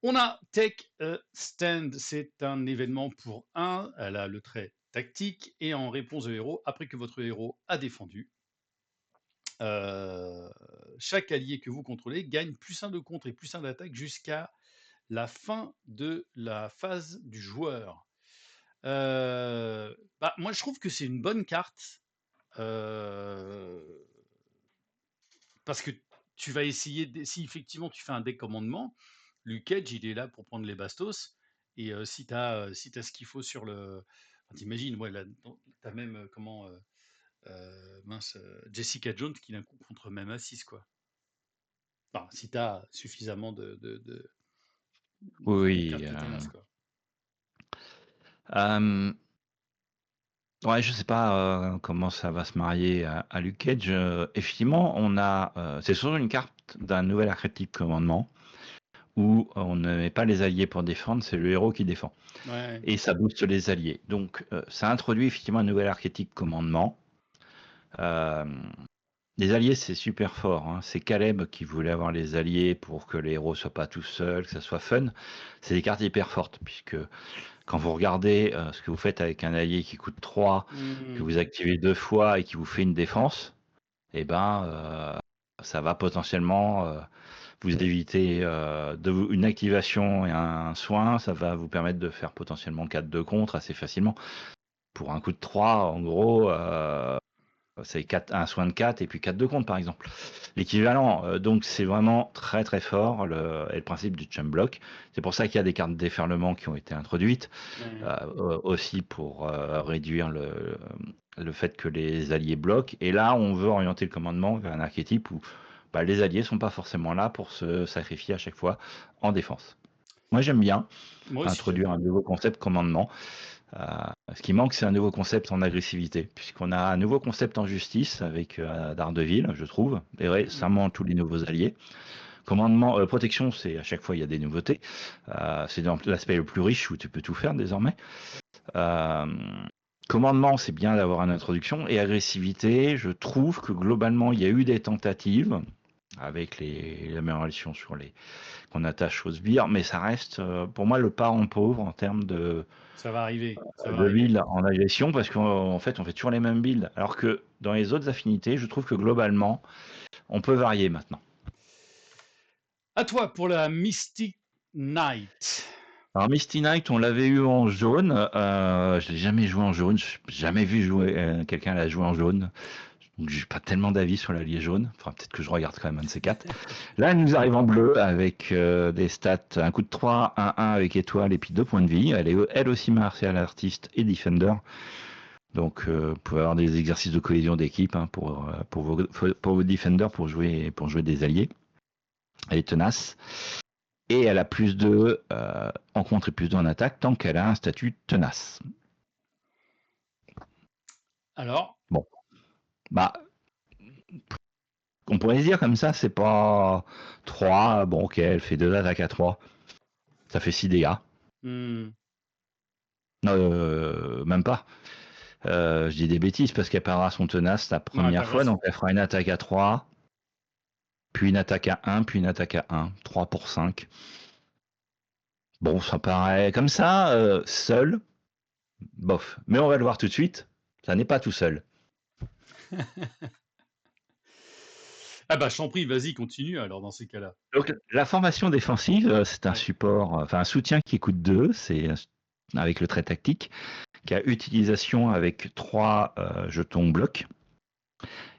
On a Take a Stand, c'est un événement pour un. Elle a le trait tactique et en réponse au héros, après que votre héros a défendu, euh, chaque allié que vous contrôlez gagne plus un de contre et plus un d'attaque jusqu'à la fin de la phase du joueur. Moi, je trouve que c'est une bonne carte euh, parce que tu vas essayer, si effectivement tu fais un deck commandement, Luke Cage, il est là pour prendre les bastos. Et si tu as, ce qu'il faut sur le. Enfin, t'imagines, ouais, là, t'as même, mince, Jessica Jones qui d'un coup contre même à 6, quoi. Enfin, si tu as suffisamment de oui. cartes qui t'évincent, quoi. Euh, ouais, je sais pas comment ça va se marier à Luke Cage. Effectivement, c'est surtout une carte d'un nouvel archétype commandement où on ne met pas les alliés pour défendre, c'est le héros qui défend. Ouais. Et ça booste les alliés. Donc, ça introduit effectivement un nouvel archétype commandement. Euh, les alliés, c'est super fort, hein. C'est Caleb qui voulait avoir les alliés pour que les héros soient pas tout seuls, que ça soit fun. C'est des cartes hyper fortes, puisque quand vous regardez ce que vous faites avec un allié qui coûte 3, que Mmh. vous activez 2 fois et qui vous fait une défense, eh ben, ça va potentiellement vous éviter une activation et un soin. Ça va vous permettre de faire potentiellement 4 de contre assez facilement. Pour un coup de 3, en gros, c'est un soin de 4 et puis 4 de contre, par exemple. L'équivalent, donc c'est vraiment très très fort, et le principe du chum block. C'est pour ça qu'il y a des cartes de déferlement qui ont été introduites, Ouais. aussi pour réduire le fait que les alliés bloquent. Et là, on veut orienter le commandement vers un archétype où bah, les alliés sont pas forcément là pour se sacrifier à chaque fois en défense. Moi, j'aime bien Moi aussi, j'aime introduire bien. un nouveau concept commandement. Ce qui manque, c'est un nouveau concept en agressivité, puisqu'on a un nouveau concept en justice avec Daredevil, je trouve, et Mmh. récemment tous les nouveaux alliés. Commandement, protection, c'est à chaque fois il y a des nouveautés. C'est dans l'aspect le plus riche où tu peux tout faire désormais. Euh, Commandement, c'est bien d'avoir une introduction, et agressivité, je trouve que globalement il y a eu des tentatives avec les améliorations sur les qu'on attache aux sbires, mais ça reste pour moi le parent pauvre en termes Ça va arriver, ça va de arriver. build en agression parce qu'en fait on fait toujours les mêmes builds. Alors que dans les autres affinités, je trouve que globalement, on peut varier maintenant. À toi pour la Mystic Knight. Alors Misty Knight, on l'avait eu en jaune. Je l'ai jamais joué en jaune. Je n'ai jamais vu jouer quelqu'un l'a joué en jaune. Donc j'ai pas tellement d'avis sur l'allié jaune. Enfin, peut-être que je regarde quand même un de ces quatre. Là, elle nous arrive en bleu avec des stats, un coup de 3, 1-1 avec étoile et puis 2 points de vie. Elle est elle aussi martial artiste et defender. Donc vous pouvez avoir des exercices de cohésion d'équipe hein, pour vos defenders pour jouer des alliés. Elle est tenace. Et elle a plus de en contre et plus de en attaque tant qu'elle a un statut tenace. Alors, Bon, bah, on pourrait se dire comme ça, c'est pas 3. Bon, ok, elle fait 2 attaques à 3. Ça fait 6 dégâts. hmm, Non, même pas. Je dis des bêtises parce qu'elle perdra son tenace la ouais, t'as première fois, raison. donc elle fera une attaque à 3, puis une attaque à 1, puis une attaque à 1. 3 pour 5. Bon, ça paraît comme ça, seul, bof. Mais on va le voir tout de suite, ça n'est pas tout seul. Ah bah, je t'en prie, vas-y, continue alors dans ces cas-là. Donc la formation défensive, c'est un Ouais. support, enfin un soutien qui coûte 2, c'est avec le trait tactique, qui a utilisation avec 3 jetons blocs.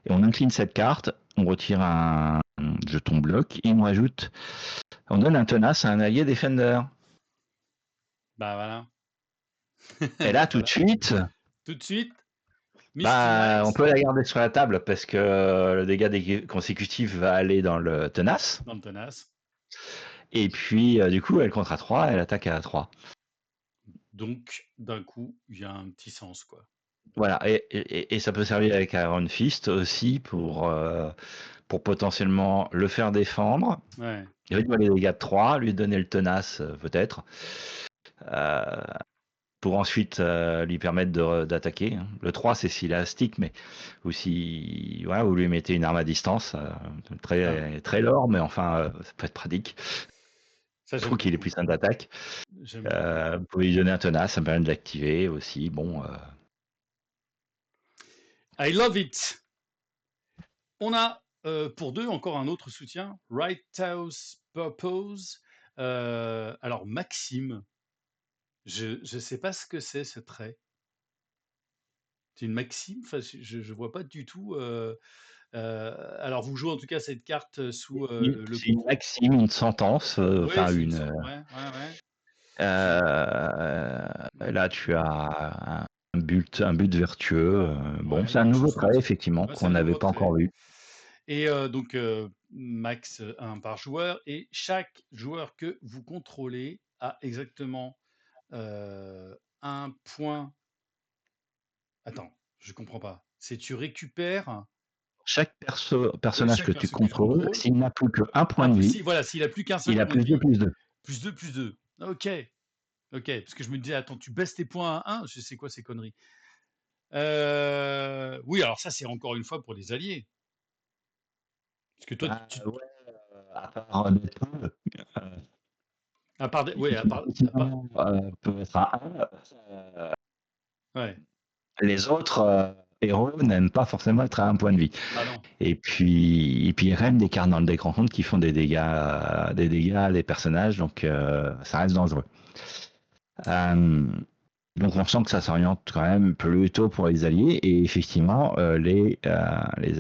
Et on incline cette carte, on retire un jeton bloc et on donne un tenace à un allié defender. Bah voilà. Et là, tout de Voilà. suite, Tout de suite, Misty bah, on Knights peut la garder sur la table parce que le dégât consécutif va aller dans le tenace. dans le tenace. Et puis, du coup, elle contre à 3, elle attaque à 3. Donc, d'un coup, il y a un petit sens, quoi. Voilà, et ça peut servir avec Iron Fist aussi pour potentiellement le faire défendre, Ouais. réduire les dégâts de 3, lui donner le tenace peut-être, euh, pour ensuite lui permettre d'attaquer. Hein. Le 3 c'est s'il a stick, mais ou si voilà, vous lui mettez une arme à distance, Ah, très lore, mais enfin ça peut être pratique. ça, Je j'aime trouve qu'il est beaucoup. puissant d'attaque. J'aime beaucoup. Vous pouvez lui donner un tenace, ça me permet de l'activer aussi. Bon, I love it. On a pour deux encore un autre soutien, Right House Purpose. Alors, Maxime, je ne sais pas ce que c'est ce trait. C'est une Maxime, enfin, je ne vois pas du tout. Alors, vous jouez en tout cas cette carte sous le c'est une contrôle. maxime, une sentence, Oui, enfin c'est une une. sorte. Ouais, ouais, ouais. Qui, ouais. Là, tu as un but vertueux. Bon, Ouais, c'est un quelque nouveau chose comme trait, ça. effectivement, Ouais, c'est qu'on un n'avait nouveau pas trait. encore vu. Et donc, max 1 par joueur. Et chaque joueur que vous contrôlez a exactement un point. Attends, je comprends pas. C'est tu récupères Chaque oui, personnage chaque que tu perso que tu contrôles, contrôles. s'il n'a plus qu'un point Un, de vie, si, voilà, s'il a plus qu'un seul il a point de plus de vie, plus de. plus 2, plus 2. Ok, ok. Parce que je me disais, attends, tu baisses tes points à 1, je sais quoi ces conneries. Oui, alors ça, c'est encore une fois pour les alliés. Parce que toi, Bah ouais, à part Deadpool, à part, qui ouais, effectivement peut être à 1, ouais, les autres héros n'aiment pas forcément être à un point de vie. bah non. Et puis il y a quand même des cartes dans le deck rencontre qui font des dégâts à des personnages, donc ça reste dangereux. Euh, donc on sent que ça s'oriente quand même plutôt pour les alliés, et effectivement les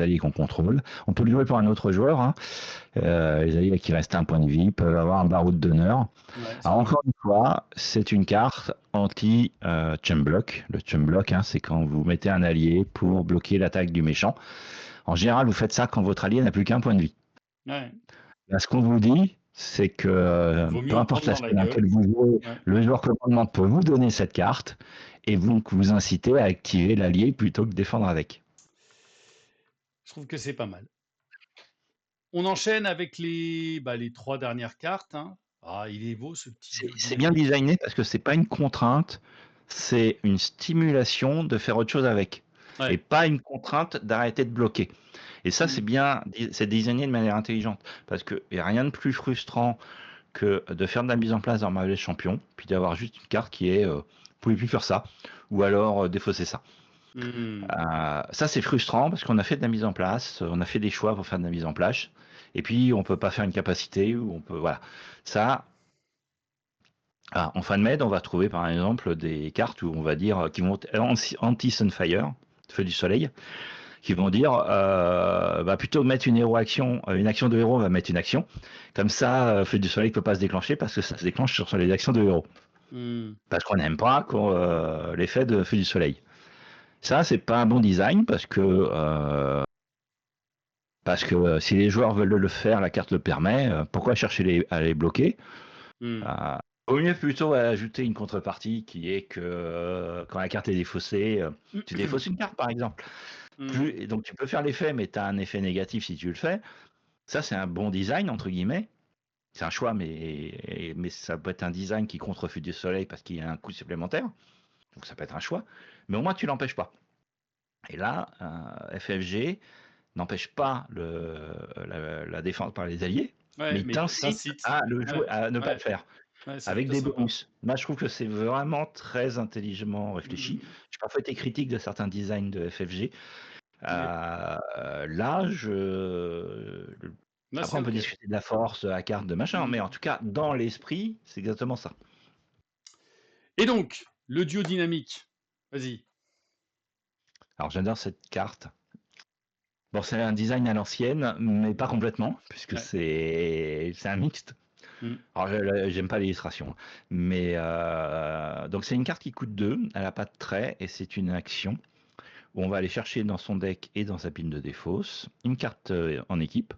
alliés qu'on contrôle, on peut le jouer pour un autre joueur. Hein. Les alliés qui restent un point de vie peuvent avoir un baroud d'honneur. Ouais, c'est Alors vrai. encore une fois, c'est une carte anti chum block. Le chum block, hein, c'est quand vous mettez un allié pour bloquer l'attaque du méchant. En général, vous faites ça quand votre allié n'a plus qu'un point de vie. Ouais. Là, ce qu'on vous dit, c'est que Vaut mieux peu en importe prendre dans l'aspect la dans gueule. lequel vous jouez, Ouais. le joueur commandement peut vous donner cette carte et vous inciter à activer l'allié plutôt que défendre avec. Je trouve que c'est pas mal. On enchaîne avec les 3 dernières cartes. Hein. Ah, il est beau ce petit C'est biodé. bien designé parce que c'est pas une contrainte, c'est une stimulation de faire autre chose avec. Et Ouais. pas une contrainte d'arrêter de bloquer. Et ça, c'est Mmh. bien, c'est designé de manière intelligente. Parce qu'il n'y a rien de plus frustrant que de faire de la mise en place dans Marvel Champion, puis d'avoir juste une carte qui est vous pouvez plus faire ça, ou alors défausser ça. Mmh. Ça, c'est frustrant parce qu'on a fait de la mise en place, on a fait des choix pour faire de la mise en place, et puis on peut pas faire une capacité, ou on peut. Voilà. Ça, en fin de med, on va trouver par exemple des cartes où on va dire qui vont être anti-Sunfire, feu du soleil, qui vont dire, bah, plutôt que mettre une action de héros, on va mettre une action. Comme ça, Feu du Soleil ne peut pas se déclencher parce que ça se déclenche sur les actions de héros. Mmh. Parce qu'on n'aime pas l'effet de Feu du Soleil. Ça, c'est pas un bon design parce que si les joueurs veulent le faire, la carte le permet. Pourquoi chercher à les bloquer? Mmh. Au mieux plutôt ajouter une contrepartie qui est que quand la carte est défaussée, tu défausses une carte par exemple. Mmh. Et donc tu peux faire l'effet, mais tu as un effet négatif si tu le fais. Ça, c'est un bon design, entre guillemets. C'est un choix, mais ça peut être un design qui contrefait du soleil parce qu'il y a un coût supplémentaire. Donc ça peut être un choix. Mais au moins, tu l'empêches pas. Et là, FFG n'empêche pas la défense par les alliés, mais Ouais, il mais t'incite t'incites. à le jouer, Ouais, à ne pas le ouais, faire, ouais, c'est avec plutôt des sympa. bonus. Moi, je trouve que c'est vraiment très intelligemment réfléchi. Mmh. J'ai parfois été critique de certains designs de FFG. Mais Là, là, après, c'est on peut OK. discuter de la force, de la carte, de machin, mais en Mmh. tout cas, dans l'esprit, c'est exactement ça. Et donc, le duo dynamique, vas-y. Alors, j'adore cette carte. Bon, c'est un design à l'ancienne, mais pas complètement, puisque Ouais. c'est un mixte. Mmh. Alors, j'aime pas l'illustration, mais donc c'est une carte qui coûte 2, elle a pas de trait, et c'est une action où on va aller chercher dans son deck et dans sa pile de défausse une carte en équipe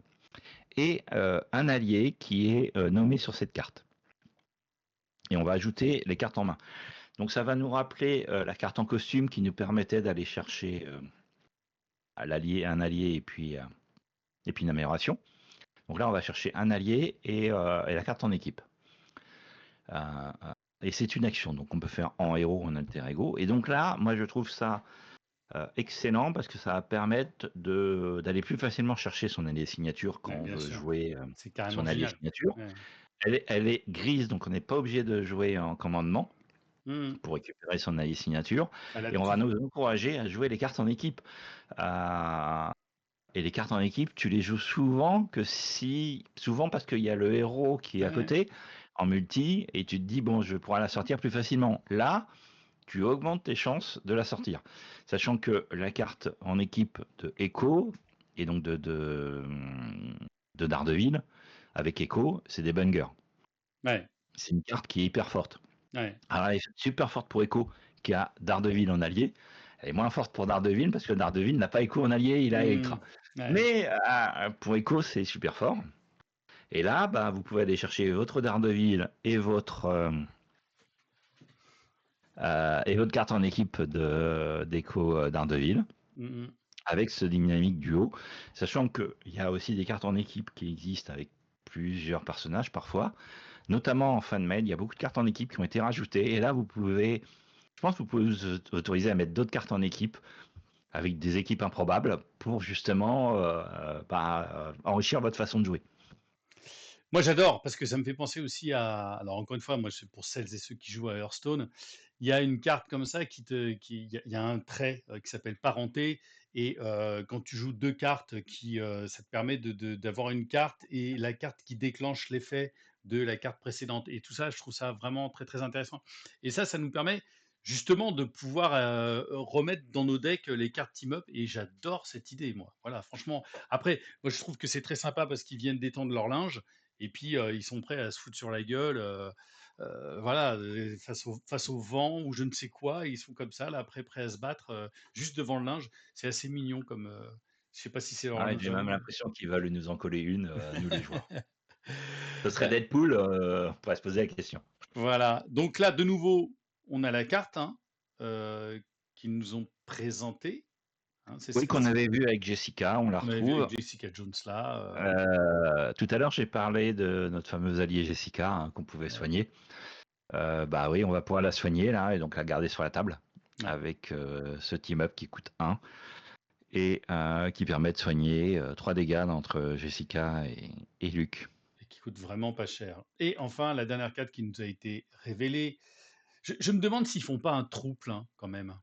et un allié qui est nommé sur cette carte. Et on va ajouter les cartes en main. Donc ça va nous rappeler la carte en costume qui nous permettait d'aller chercher un allié et puis une amélioration. Donc là, on va chercher un allié et la carte en équipe. Et c'est une action, donc on peut faire en héros ou en alter ego. Et donc là, moi je trouve ça excellent parce que ça va permettre d'aller plus facilement chercher son allié signature quand Ouais, on bien veut sûr. jouer C'est carrément son allié génial. signature. Ouais. Elle est grise, donc on n'est pas obligé de jouer en commandement Mmh. pour récupérer son allié signature. Elle a Et on va tout. nous encourager à jouer les cartes en équipe. Euh, et les cartes en équipe, tu les joues souvent parce qu'il y a le héros qui est à Ouais. côté en multi et tu te dis bon, je pourrais la sortir plus facilement. Là, tu augmentes tes chances de la sortir, sachant que la carte en équipe de Echo et donc de Daredevil avec Echo, c'est des bungers. Ouais. C'est une carte qui est hyper forte. Ouais. Alors, elle est super forte pour Echo qui a Daredevil en allié. Elle est moins forte pour Daredevil parce que Daredevil n'a pas Echo en allié, il a Mmh. Electra. Ouais. Mais pour Echo, c'est super fort. Et là, bah, vous pouvez aller chercher votre Daredevil et votre carte en équipe d'Echo Daredevil Mmh mh. avec ce dynamique duo. Sachant qu'il y a aussi des cartes en équipe qui existent avec plusieurs personnages parfois. Notamment en fan-made, il y a beaucoup de cartes en équipe qui ont été rajoutées. Et là, je pense que vous pouvez vous autoriser à mettre d'autres cartes en équipe avec des équipes improbables pour justement enrichir votre façon de jouer. Moi, j'adore parce que ça me fait penser aussi à alors encore une fois, moi, c'est pour celles et ceux qui jouent à Hearthstone, il y a une carte comme ça il y a un trait, qui s'appelle parenté et quand tu joues 2 cartes ça te permet d'avoir une carte et la carte qui déclenche l'effet de la carte précédente et tout ça, je trouve ça vraiment très, très intéressant et ça nous permet justement de pouvoir, remettre dans nos decks, les cartes team-up et j'adore cette idée, moi. Voilà, franchement. Après, moi, je trouve que c'est très sympa parce qu'ils viennent détendre leur linge et puis, ils sont prêts à se foutre sur la gueule, voilà, face au vent ou je ne sais quoi. Ils sont comme ça, là, prêts à se battre, juste devant le linge. C'est assez mignon comme, je sais pas si c'est leur Ah, linge j'ai à même eux. l'impression qu'ils veulent nous en coller une, nous les joueurs. Ce serait Bah, Deadpool, on pourrait se poser la question. voilà, donc là, de nouveau, on a la carte, hein, heu, qu'ils nous ont présentée, hein. Oui, qu'on avait vu avec Jessica, on la Qu'on avait vu avec retrouve. Jessica Jones là, Tout à l'heure, j'ai parlé de notre fameuse alliée Jessica qu'on pouvait ouais, soigner. Bah oui, on va pouvoir la soigner là et donc la garder sur la table ouais avec ce team-up qui coûte 1 et qui permet de soigner 3 dégâts entre Jessica et Luc. et qui coûte vraiment pas cher et enfin, la dernière carte qui nous a été révélée, je me demande s'ils font pas un trou plein quand même.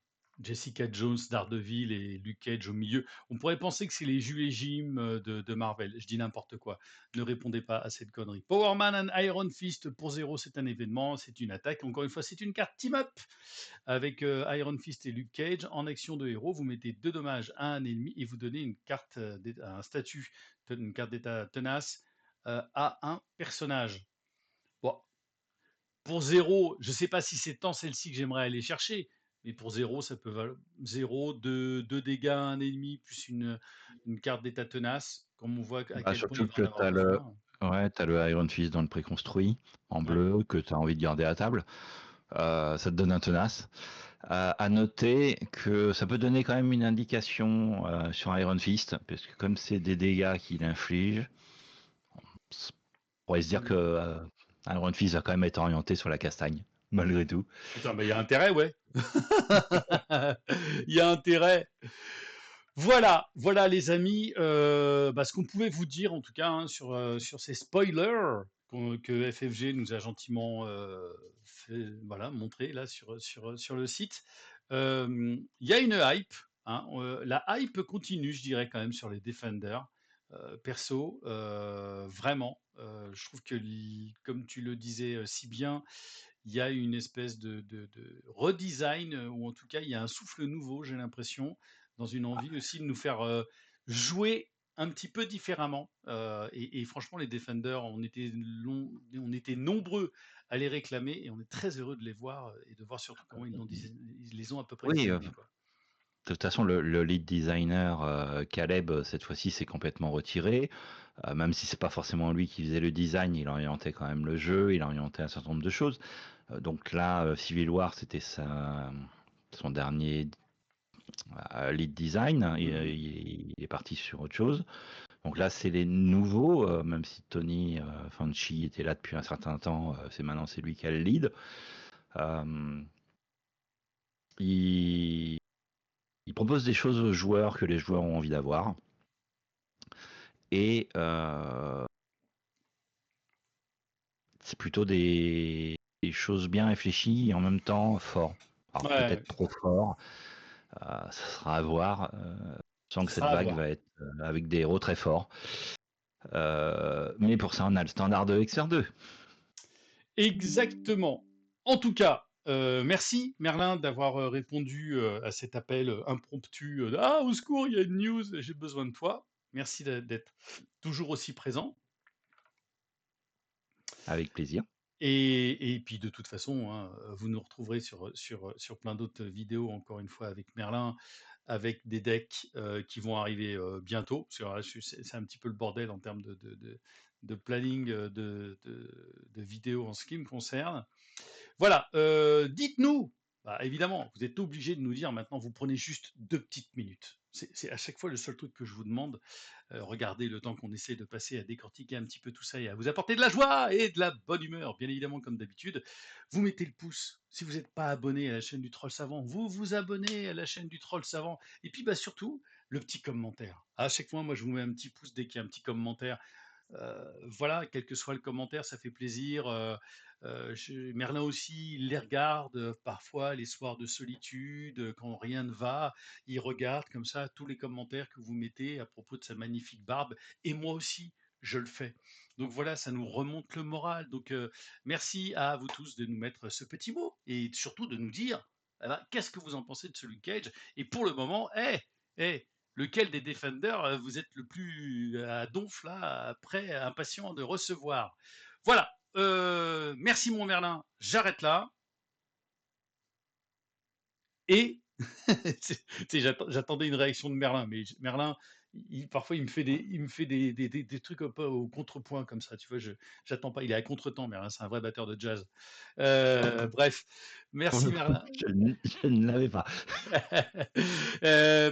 Jessica Jones, Daredevil et Luke Cage au milieu. On pourrait penser que c'est les Jules et Jim de Marvel. Je dis n'importe quoi. Ne répondez pas à cette connerie. Power Man and Iron Fist pour zéro, c'est un événement, c'est une attaque. Encore une fois, c'est une carte team-up avec Iron Fist et Luke Cage en action de héros. Vous mettez 2 dommages à un ennemi et vous donnez une carte, un statut, une carte d'état tenace à un personnage. Bon, pour zéro, je ne sais pas si c'est tant celle-ci que j'aimerais aller chercher, mais pour zéro, ça peut valoir 0, 2 dégâts à un ennemi, plus une carte d'état tenace, comme on voit à Bah, quel point surtout il va que en tu avoir as le besoin. ouais, tu le Iron Fist dans le préconstruit, en Ouais. bleu, que tu as envie de garder à table. Ça te donne un tenace. À noter que ça peut donner quand même une indication sur Iron Fist, parce que comme c'est des dégâts qu'il inflige, on pourrait se dire que Hmm. Iron Fist va quand même être orienté sur la castagne, malgré tout. Putain, bah, il y a intérêt, ouais. Il y a intérêt. Voilà, voilà les amis, bah, ce qu'on pouvait vous dire en tout cas hein, sur ces spoilers que FFG nous a gentiment fait, voilà, montré là sur le site. Il y a une hype, hein, la hype continue, je dirais quand même sur les Defenders. Perso, vraiment, je trouve que, comme tu le disais si bien, il y a une espèce de redesign, ou en tout cas il y a un souffle nouveau, j'ai l'impression, dans une envie aussi de nous faire jouer un petit peu différemment. Et franchement, les Defenders, on était nombreux à les réclamer et on est très heureux de les voir et de voir surtout comment ils les ont à peu près Oui, designés, quoi. de toute façon, le lead designer, Caleb, cette fois-ci, s'est complètement retiré. Même si c'est pas forcément lui qui faisait le design, il orientait quand même le jeu, il orientait un certain nombre de choses. Donc là, Civil War, c'était son dernier lead design, hein. Mhm. Il est parti sur autre chose. Donc là, c'est les nouveaux, même si Tony Fanchi était là depuis un certain temps, c'est lui qui a le lead. Euh, il, il propose des choses aux joueurs que les joueurs ont envie d'avoir. Et c'est plutôt des choses bien réfléchies et en même temps fort. Alors Ouais, peut-être trop fort, ça sera à voir. Je sens ce que cette sera à vague voir. va être avec des héros très forts. Mais pour ça, on a le standard de XR2. Exactement. En tout cas, merci Merlin d'avoir répondu à cet appel impromptu. Ah, au secours, il y a une news, j'ai besoin de toi. Merci d'être toujours aussi présent. Avec plaisir. Et puis de toute façon, hein, vous nous retrouverez sur plein d'autres vidéos, encore une fois avec Merlin, avec des decks qui vont arriver bientôt. C'est un petit peu le bordel en termes de planning de vidéos en ce qui me concerne. Voilà, dites-nous, bah, évidemment, vous êtes obligé de nous dire maintenant, vous prenez juste 2 petites minutes. C'est à chaque fois le seul truc que je vous demande. Regardez le temps qu'on essaie de passer à décortiquer un petit peu tout ça et à vous apporter de la joie et de la bonne humeur, bien évidemment comme d'habitude. Vous mettez le pouce. Si vous n'êtes pas abonné à la chaîne du Troll Savant, vous vous abonnez à la chaîne du Troll Savant. Et puis bah, surtout, le petit commentaire. À chaque fois, moi je vous mets un petit pouce dès qu'il y a un petit commentaire. Voilà, quel que soit le commentaire, ça fait plaisir. Merlin aussi, il les regarde parfois les soirs de solitude, quand rien ne va, il regarde comme ça tous les commentaires que vous mettez à propos de sa magnifique barbe. Et moi aussi, je le fais. Donc voilà, ça nous remonte le moral. Donc merci à vous tous de nous mettre ce petit mot et surtout de nous dire eh ben, qu'est-ce que vous en pensez de ce Luke Cage. Et pour le moment, lequel des Defenders vous êtes le plus à donf là, prêt, impatient de recevoir. Voilà. Merci mon Merlin. J'arrête là. Et j'attendais une réaction de Merlin, mais Merlin, parfois il me fait des trucs un peu au contrepoint comme ça. Tu vois, j'attends pas. Il est à contretemps, Merlin. C'est un vrai batteur de jazz. Bref, Pour merci le coup, Merlin. je ne l'avais pas.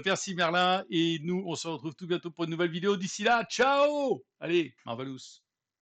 Merci Merlin. Et nous, on se retrouve tout bientôt pour une nouvelle vidéo. D'ici là, ciao. Allez, Marvelous.